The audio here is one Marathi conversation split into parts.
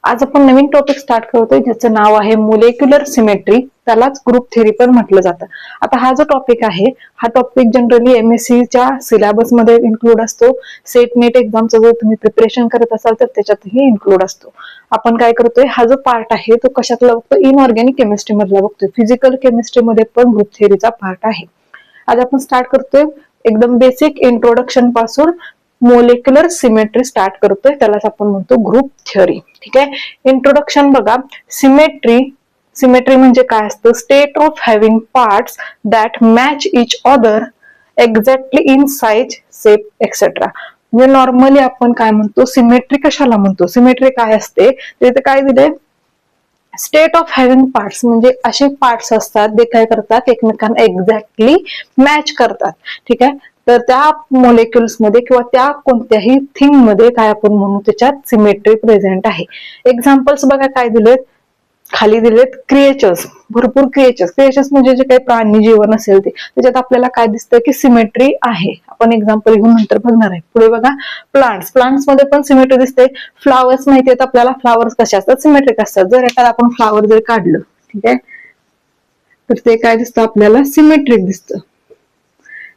आज आपण नवीन टॉपिक स्टार्ट करतोय ज्याचं नाव आहे मोलेक्युलर सिमेट्री, त्यालाच ग्रुप थेअरी पण म्हटलं जातं. आता हा जो टॉपिक आहे हा टॉपिक जनरली एमएससीच्या सिलेबस मध्ये इन्क्लूड असतो. सेट नेट एक्झामचं जर तुम्ही प्रिपरेशन करत असाल तर त्याच्यातही इन्क्लूड असतो. आपण काय करतोय, हा जो पार्ट आहे तो कशातला बघतो, इनऑर्गॅनिक केमिस्ट्री मधला बघतोय. फिजिकल केमिस्ट्री मध्ये पण ग्रुप थेअरीचा पार्ट आहे. आज आपण स्टार्ट करतोय एकदम बेसिक इंट्रोडक्शन पासून मोलेक्युलर सिमेट्री स्टार्ट करतोय, त्यालाच आपण म्हणतो ग्रुप थेअरी. ठीक आहे. इंट्रोडक्शन बघा. सिमेट्री म्हणजे काय असतं, state of having parts that match each other exactly in size, shape etcetera. म्हणजे नॉर्मली आपण काय म्हणतो, सिमेट्री कशाला म्हणतो, सिमेट्री काय असते ते काय दिलंय, स्टेट ऑफ हॅव्हिंग पार्ट्स म्हणजे असे पार्ट्स असतात ते काय करतात, एकमेकांना एक्झॅक्टली मॅच करतात. ठीक आहे. तर त्या मोलेक्युल्स मध्ये किंवा त्या कोणत्याही थिंग मध्ये काय आपण म्हणू, त्याच्यात सिमेट्री प्रेझेंट आहे. एक्झाम्पल्स बघा काय दिलेत, खाली दिलेत क्रिएचर्स, भरपूर क्रिएचर्स म्हणजे जे काही प्राणी जीवन असेल ते, त्याच्यात आपल्याला काय दिसतं की सिमेट्री आहे. आपण एक्झाम्पल घेऊन नंतर बघणार आहे. पुढे बघा प्लांट्स मध्ये पण सिमेट्री दिसते. फ्लावर्स माहिती आहेत आपल्याला, फ्लावर्स कसे असतात, सिमेट्रिक असतात. जर एखादा आपण फ्लावर जर काढलं, ठीक आहे, तर ते काय दिसतं आपल्याला, सिमेट्रिक दिसतं.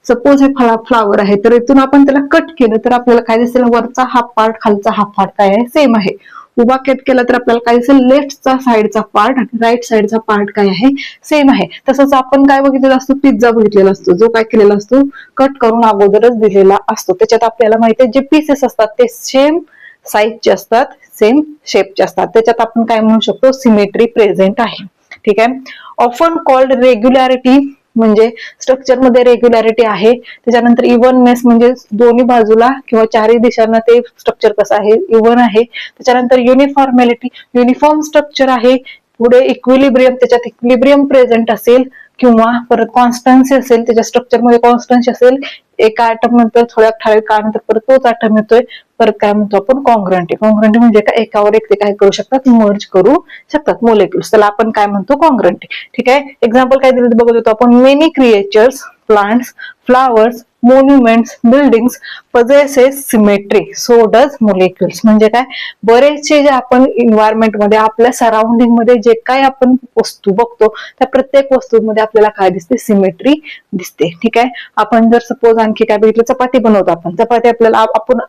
सपोज हे फ्लावर आहे, तर इथून आपण त्याला कट केलं तर आपल्याला काय दिसेल, वरचा हाफ पार्ट खालचा हाफ पार्ट काय आहे, सेम आहे. उभा कट केला तर आपल्याला काय दिसेल, लेफ्टचा साईडचा पार्ट आणि राईट साईडचा पार्ट काय आहे, सेम आहे. तसंच आपण काय बघितलेला असतो, पिझ्झा बघितलेला असतो, जो काय केलेला असतो, कट करून अगोदरच दिलेला असतो. त्याच्यात आपल्याला माहिती आहे जे पीसेस असतात ते सेम साईजचे असतात, सेम शेपचे असतात. त्याच्यात आपण काय म्हणू शकतो, सिमेट्री प्रेझेंट आहे. ठीक आहे. ऑफन कॉल्ड रेग्युलॅरिटी म्हणजे स्ट्रक्चर मध्ये रेग्युलॅरिटी आहे. त्याच्यानंतर इव्हननेस म्हणजे दोन्ही बाजूला किंवा चारही दिशांना ते स्ट्रक्चर कसं आहे, इव्हन आहे. त्याच्यानंतर युनिफॉर्मॅलिटी, युनिफॉर्म स्ट्रक्चर आहे. पुढे इक्विलिब्रियम, त्याच्यात इक्विलिब्रियम प्रेझेंट असेल किंवा परत कॉन्स्टन्सी असेल, त्याच्या स्ट्रक्चर मध्ये कॉन्स्टन्सी असेल. एका ॲटम नंतर थोड्या ठराविक काळानंतर परत तोच ॲटम येतोय. परत काय म्हणतो आपण, कॉन्ग्रंटी म्हणजे काय, एकावर एक ते काय करू शकतात, मर्ज करू शकतात मोलेक्युल्स, त्याला आपण काय म्हणतो, कॉन्ग्रंटी. ठीक आहे. एक्झाम्पल काय दिलं बघत होतो आपण, many creatures, plants, flowers, monuments, buildings possesses symmetry, so does molecules. म्हणजे काय, बरेचसे जे आपण इन्व्हायरमेंट मध्ये आपल्या सराउंडिंग मध्ये जे काही आपण वस्तू बघतो त्या प्रत्येक वस्तूमध्ये आपल्याला काय दिसते, सिमेट्री दिसते. ठीक आहे. आपण जर सपोज आणखी काय बघितलं, चपाती बनवतो आपण, चपाती आपल्याला आपण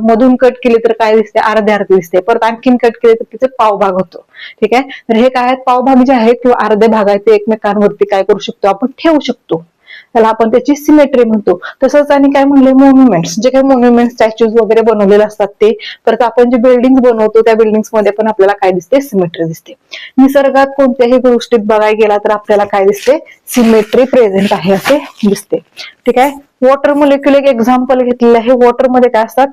मधून कट केली तर काय दिसते, अर्धे दिसते. परत आणखीन कट केले तर तिचे पावभाग होतो. ठीक आहे. तर हे काय आहेत, पावभाग जे आहेत किंवा अर्धे भाग आहेत ते एकमेकांवरती काय करू शकतो, आपण ठेवू शकतो. त्याला आपण त्याची सिमेट्री म्हणतो. तसंच आणि काय म्हणले, मोन्युमेंट्स, जे काही मोन्युमेंट स्टॅच्यूज वगैरे बनवलेले असतात ते. परत आपण जे बिल्डिंग बनवतो त्या बिल्डिंग्स मध्ये पण आपल्याला काय दिसते, सिमेट्री दिसते. निसर्गात कोणत्याही गोष्टीत बघायला गेला तर आपल्याला काय दिसते, सिमेट्री प्रेझेंट आहे असे दिसते. ठीक आहे. वॉटर मोलेक्युल एक एक्झाम्पल घेतलेलं आहे. वॉटर मध्ये काय असतात,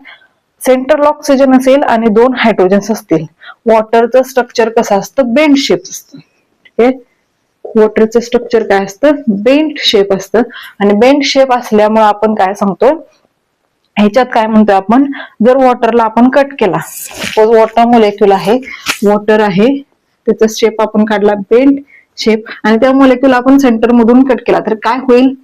सेंट्रल ऑक्सिजन असेल आणि 2 हायड्रोजन्स असतील. वॉटरचं स्ट्रक्चर कसं असतं, बेंड शेप असतं. ठीक आहे. वॉटरचं स्ट्रक्चर काय असतं, बेंड शेप असतं. आणि बेंड शेप असल्यामुळे आपण काय सांगतो, ह्याच्यात काय म्हणतोय आपण, जर वॉटरला आपण कट केला, सपोज वॉटर मोलेक्युल आहे, वॉटर आहे, त्याचा शेप आपण काढला बेंड शेप, आणि त्या मोलेक्युल आपण सेंटर मधून कट केला तर काय होईल,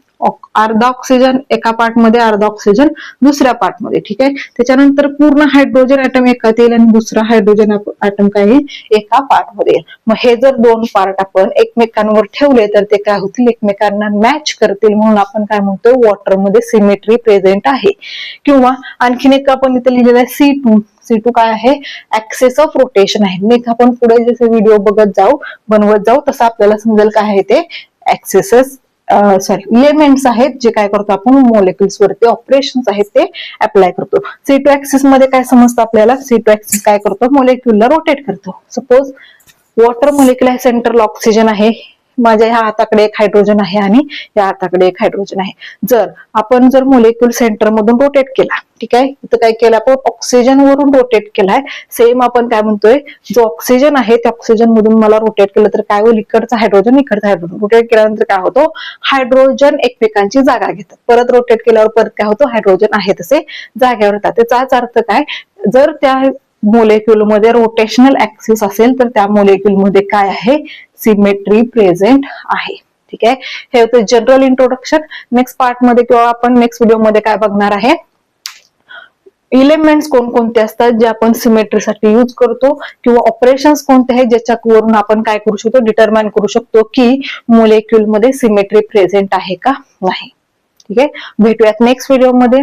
अर्धा ऑक्सिजन एका पार्ट मध्ये, अर्धा ऑक्सिजन दुसऱ्या पार्ट मध्ये. ठीक आहे. त्याच्यानंतर पूर्ण हायड्रोजन ऍटम एकात येईल आणि दुसरा हायड्रोजन ऍटम काय येईल, एका पार्ट मध्ये येईल. मग हे जर 2 पार्ट आपण एकमेकांवर ठेवले तर ते काय होतील, एकमेकांना मॅच करतील. म्हणून आपण काय म्हणतो, वॉटरमध्ये सिमेट्री प्रेझेंट आहे. किंवा आणखीन एक आपण इथे लिहिलेलं आहे C2 काय आहे, ऍक्सेस ऑफ रोटेशन आहे. नेक्स्ट आपण पुढे जसे व्हिडिओ बनवत जाऊ तसं आपल्याला समजेल काय आहे ते, ऍक्सेसेस इलेमेंट्स आहेत जे काय करतो आपण, मोलेक्युल्स वरती ऑपरेशन्स आहेत ते अप्लाय करतो. C2 ऍक्सिस मध्ये काय समजतं आपल्याला, C2 ऍक्सिस काय करतो, मोलेक्युलला रोटेट करतो. सपोज वॉटर मोलेक्युल आहे, सेंट्रल ऑक्सिजन आहे, माझ्या ह्या हाताकडे एक हायड्रोजन आहे आणि या हाताकडे एक हायड्रोजन आहे. जर मोलेक्युल सेंटर मधून रोटेट केला, ठीक आहे, इथं काय केलं आपण, ऑक्सिजन वरून रोटेट केलाय. सेम आपण काय म्हणतोय, जो ऑक्सिजन आहे त्या ऑक्सिजन मधून मला रोटेट केलं तर काय होईल, इकडचा हायड्रोजन रोटेट केल्यानंतर काय होतो, हायड्रोजन एकमेकांची जागा घेतात. परत रोटेट केल्यावर परत काय होतो, हायड्रोजन आहे तसे जागेवर येतात. त्याचाच अर्थ काय, जर त्या मोलेक्युल मध्ये रोटेशनल ऍक्सिस असेल तर त्या मोलेक्युल मध्ये काय आहे, सिमेट्री प्रेझेंट आहे. ठीक आहे. हे होतं जनरल इंट्रोडक्शन. नेक्स्ट पार्ट मध्ये किंवा आपण नेक्स्ट व्हिडिओ मध्ये काय बघणार आहे, इलेमेंट्स कोणकोणते असतात जे आपण सिमेट्रीसाठी यूज करतो, किंवा ऑपरेशन्स कोणते आहेत ज्याच्यावरून आपण काय करू शकतो, डिटरमाइन करू शकतो की मोलेक्युल मध्ये सिमेट्री प्रेझेंट आहे का नाही. ठीक आहे, भेटूयात नेक्स्ट व्हिडिओ मध्ये.